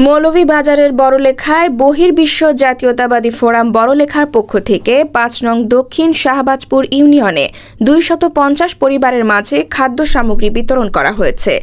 মৌলভীবাজারের বড়লেখায় বহির্বিশ্ব জাতীয়তাবাদী ফোরাম বড়লেখার পক্ষ থেকে ৫ নং দক্ষিণ শাহবাজপুর ইউনিয়নে ২৫০ পরিবারের মাঝে খাদ্য সামগ্রী বিতরণ করা হয়েছে।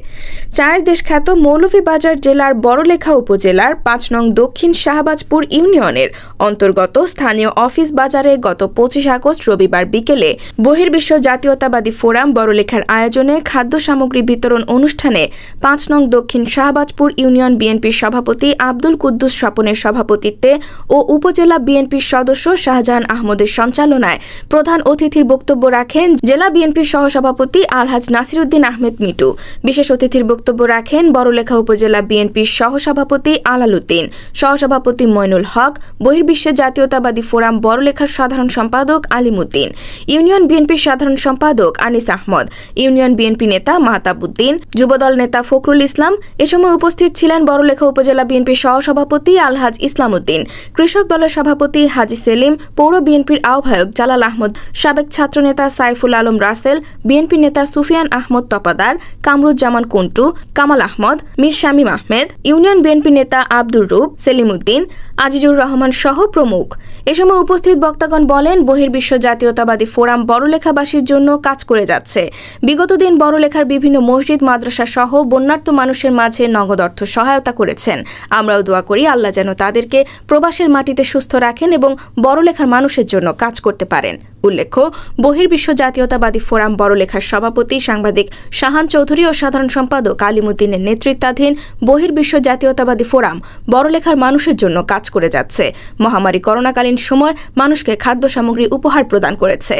চায়ের দেশ খ্যাত মৌলভীবাজার জেলার বড়লেখা উপজেলার ৫ নং দক্ষিণ শাহবাজপুর ইউনিয়নের অন্তর্গত স্থানীয় অফিস বাজারে গত ২৫ আগস্ট রবিবার বিকেলে বহির্বিশ্ব জাতীয়তাবাদী ফোরাম বড়লেখার আয়োজনে খাদ্য সামগ্রী বিতরণ অনুষ্ঠানে ৫ নং দক্ষিণ শাহবাজপুর ইউনিয়ন বিএনপির সভাপতি আব্দুল কুদ্দুস স্বপনের সভাপতিত্বে ও উপজেলা বিএনপির সদস্য শাহজাহান আহমদের সঞ্চালনায় প্রধান অতিথির বক্তব্য রাখেন জেলা বিএনপির সহসভাপতি আলহাজ নাসিরউদ্দিন আহমেদ মিটু। বিশেষ অতিথির বক্তব্য রাখেন বড়লেখা উপজেলা বিএনপির সহসভাপতি আলাল উদ্দিন, সহসভাপতি মইনুল হক, বহির্বিশ্ব জাতীয়তাবাদী ফোরাম বড়লেখার সাধারণ সম্পাদক আলিম উদ্দিন, ইউনিয়ন বিএনপির সাধারণ সম্পাদক আনিস আহমদ, ইউনিয়ন বিএনপি নেতা মাহতাব উদ্দিন, যুবদল নেতা ফখরুল ইসলাম। এ সময় উপস্থিত ছিলেন বড়লেখা উপজেলা বিএনপির সহসভাপতি আলহাজ ইসলাম উদ্দিন, কৃষক দলের সভাপতি হাজি সেলিম, পৌর বিএনপির আহ্বায়ক জালাল আহমদ, সাবেক ছাত্রনেতা সাইফুল আলম রাসেল, বিএনপি নেতা সুফিয়ান আহমদ তপাদার, কামরুজ্জামান কুন্টু, কামাল আহমদ, মীর শামীম আহমেদ, ইউনিয়ন বিএনপি নেতা আব্দুর রূপ, সেলিম উদ্দিন, আজিজুর রহমান সহ প্রমুখ। এ সময় উপস্থিত বক্তাগণ বলেন, বহির্বিশ্ব জাতীয়তাবাদী ফোরাম বড়লেখাবাসীর জন্য কাজ করে যাচ্ছে। বিগত দিন বড়লেখার বিভিন্ন মসজিদ মাদ্রাসা সহ বন্যার্ত মানুষের মাঝে নগদ অর্থ সহায়তা করেছেন। আমরাও দোয়া করি আল্লাহ যেন তাদেরকে প্রবাসের মাটিতে সুস্থ রাখেন এবং বড়লেখার মানুষের জন্য কাজ করতে পারেন। উল্লেখ্য, বহির্বিশ্ব জাতীয়তাবাদী ফোরাম বড়লেখার সভাপতি সাংবাদিক শাহান চৌধুরী ও সাধারণ সম্পাদক আলিম উদ্দিনের নেতৃত্বাধীন বহির্বিশ্ব জাতীয়তাবাদী ফোরাম বড়লেখার মানুষের জন্য কাজ করে যাচ্ছে। মহামারী করোনাকালীন সময় মানুষকে খাদ্য সামগ্রী উপহার প্রদান করেছে।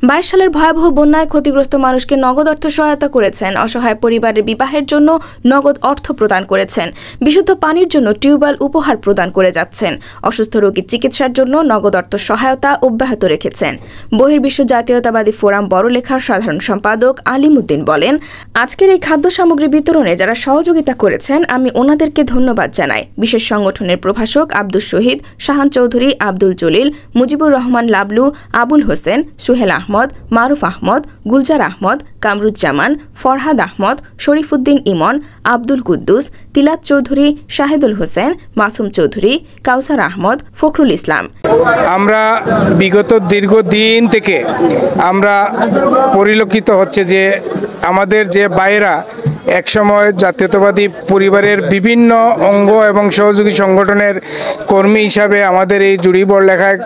২২ সালের ভয়াবহ বন্যায় ক্ষতিগ্রস্ত মানুষকে নগদ অর্থ সহায়তা করেছেন। অসহায় পরিবারের বিবাহের জন্য নগদ অর্থ প্রদান করেছেন। বিশুদ্ধ পানির জন্য টিউবওয়েল উপহার প্রদান করে যাচ্ছেন। অসুস্থ রোগীর চিকিৎসার জন্য নগদ অর্থ সহায়তা অব্যাহত রেখেছেন। বহির্বিশ্ব জাতীয়তাবাদী ফোরাম বড়লেখার সাধারণ সম্পাদক আলিম উদ্দিন বলেন, আজকের এই খাদ্য সামগ্রী বিতরণে যারা সহযোগিতা করেছেন আমি ওনাদেরকে ধন্যবাদ জানাই। বিশেষ সংগঠনের প্রভাষক আব্দুল শহীদ, শাহান চৌধুরী, আব্দুল জলিল, মুজিবুর রহমান লাবলু, আবুল হোসেন, সুহেল আহমদ, মারুফ আহমদ, গুলজার আহমদ, কামরুজ্জামান, ফরহাদ আহমদ, শরীফুদ্দিন ইমন, আব্দুল কুদ্দুস, তিলাত চৌধুরী, শাহিদুল হোসেন, মাসুম চৌধুরী, কাউসার আহমদ, ফখরুল ইসলাম। আমরা বিগত দীর্ঘদিন থেকে আমরা পরিলক্ষিত হচ্ছে যে আমাদের যে বাইরা একসময় জাতীয়তাবাদী পরিবারের বিভিন্ন অঙ্গ এবং সহযোগী সংগঠনের কর্মী হিসাবে আমাদের এই জুড়ি বড়লেখায়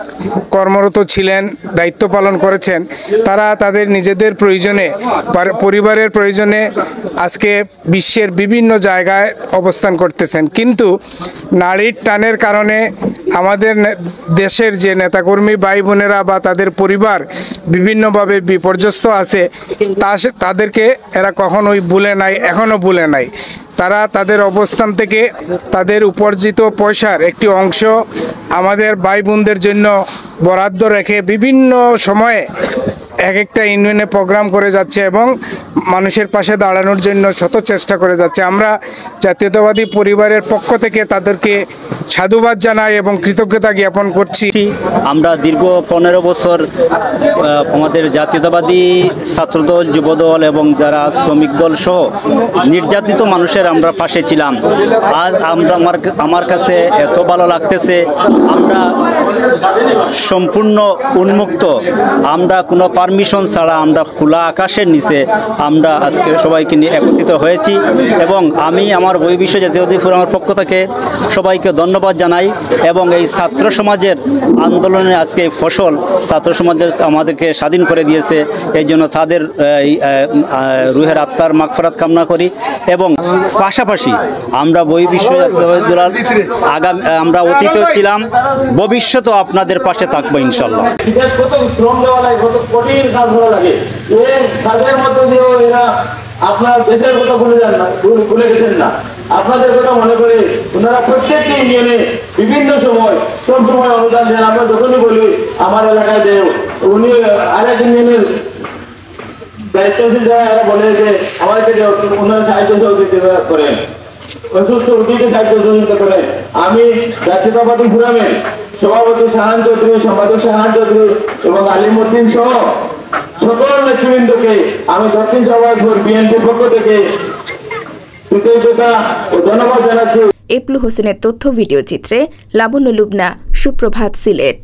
কর্মরত ছিলেন, দায়িত্ব পালন করেছেন। তারা তাদের নিজেদের প্রয়োজনে, পরিবারের প্রয়োজনে আজকে বিশ্বের বিভিন্ন জায়গায় অবস্থান করতেছেন। কিন্তু নারীর টানের কারণে আমাদের দেশের যে নেতাকর্মী ভাই বোনেরা বা তাদের পরিবার বিভিন্নভাবে বিপর্যস্ত আছে, তাদেরকে এরা কখনোই ভুলে নাই, এখনও ভুলে নাই। তারা তাদের অবস্থান থেকে তাদের উপার্জিত পয়সার একটি অংশ আমাদের ভাই বোনদের জন্য বরাদ্দ রেখে বিভিন্ন সময়ে এক একটা ইউনিয়নে প্রোগ্রাম করে যাচ্ছে এবং মানুষের পাশে দাঁড়ানোর জন্য শত চেষ্টা করে যাচ্ছে। আমরা জাতীয়তাবাদী পরিবারের পক্ষ থেকে তাদেরকে সাধুবাদ জানাই এবং কৃতজ্ঞতা জ্ঞাপন করছি। আমরা দীর্ঘ ১৫ বছর আমাদের জাতীয়তাবাদী ছাত্রদল, যুবদল এবং যারা শ্রমিক দল সহ নির্যাতিত মানুষের আমরা পাশে ছিলাম। আজ আমার কাছে এত ভালো লাগতেছে, আমরা সম্পূর্ণ উন্মুক্ত, আমরা কোনো পারমিশন ছাড়া আমরা খোলা আকাশের নিচে আমরা আজকে সবাইকে নিয়ে একত্রিত হয়েছি এবং আমি আমার বহির্বিশ্ব জাতীয়তাবাদী ফোরামের পক্ষ থেকে সবাইকে ধন্যবাদ জানাই এবং এই ছাত্র সমাজের আন্দোলনে আজকে এই ফসল ছাত্র সমাজ আমাদেরকে স্বাধীন করে দিয়েছে। এই জন্য তাদের রুহের আত্মার মাগফিরাত কামনা করি এবং পাশাপাশি আমরা বহির্বিশ্ব জাতীয়তাবাদী দল আমরা অতীতেও ছিলাম, ভবিষ্যতেও আপনাদের পাশে থাকবো ইনশাল্লাহ। আপনার দেশের কথা ভুলে যান না, ভুলে গেছেন না, আপনাদের কথা মনে করে ওনারা প্রত্যেকটি ইউনিয়নে বিভিন্ন সময় সব সময় অনুদান দেন। আমরা যখনই বলি আমার এলাকায় যে উনি আরেক ইউনিয়নের দায়িত্বশীল যারা এরা বলে যে আমাদেরকে ওনারা সাহায্য সহযোগিতা করেন, অসুস্থ রোগীকে সাহায্য সহযোগিতা করেন। আমি জাতীয়তাবাদী ফোরামের সভাপতি শাহান চৌধুরী, সম্পাদক শাহান চৌধুরী এবং আলিম উদ্দিন সহ সকল নেতৃবৃন্দকে আমি দক্ষিণ শাহবাজপুর বিএনপির পক্ষ থেকে কৃতজ্ঞতা ও ধন্যবাদ জানাচ্ছি। এপলু হোসেনের তথ্য ভিডিও চিত্রে লাবণ্য লুবনা, সুপ্রভাত, সিলেট।